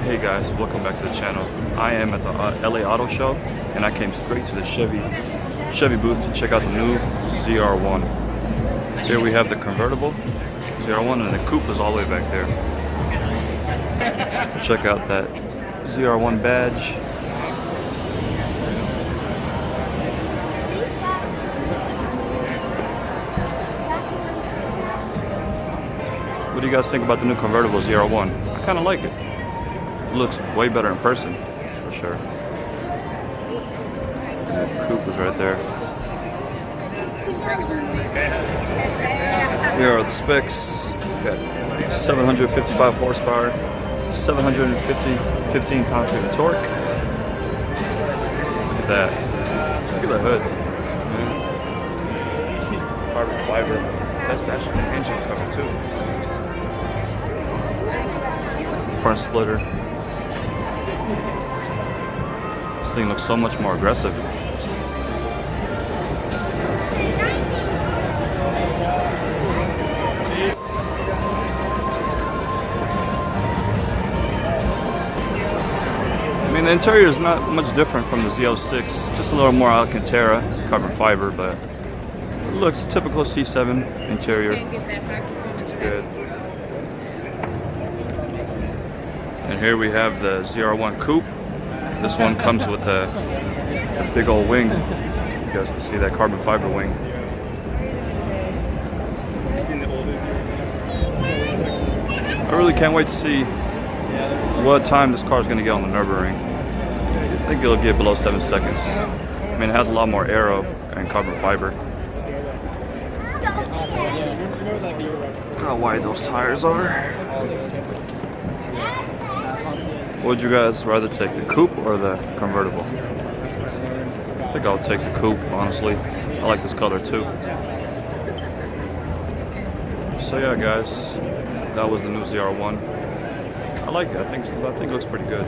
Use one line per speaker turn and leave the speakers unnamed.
Hey guys, welcome back to the channel. I am at the LA Auto Show and I came straight to the Chevy booth to check out the new ZR1. Here we have the Convertible ZR1 and the Coupe is all the way back there. Check out that ZR1 badge. What do you guys think about the new Convertible ZR1? I kind of like it. It looks way better in person, for sure. The Coupe is right there. Here are the specs. Got 755 horsepower, 715 pound-feet of torque. Look at that. Look at the hood. Carbon fiber. That's actually an engine cover too. Front splitter. This thing looks so much more aggressive. I mean, the interior is not much different from the Z06, just a little more Alcantara, carbon fiber, but it looks typical C7 interior. It's good. And here we have the ZR1 Coupe. This one comes with the big old wing. You guys can see that carbon fiber wing. I really can't wait to see what time this car is going to get on the Nürburgring. I think it'll get below 7 seconds. I mean, it has a lot more aero and carbon fiber. Look how wide those tires are. Would you guys rather take the Coupe or the Convertible? I think I'll take the Coupe, honestly. I like this color too. So yeah, guys, that was the new ZR1. I like it. I think it looks pretty good.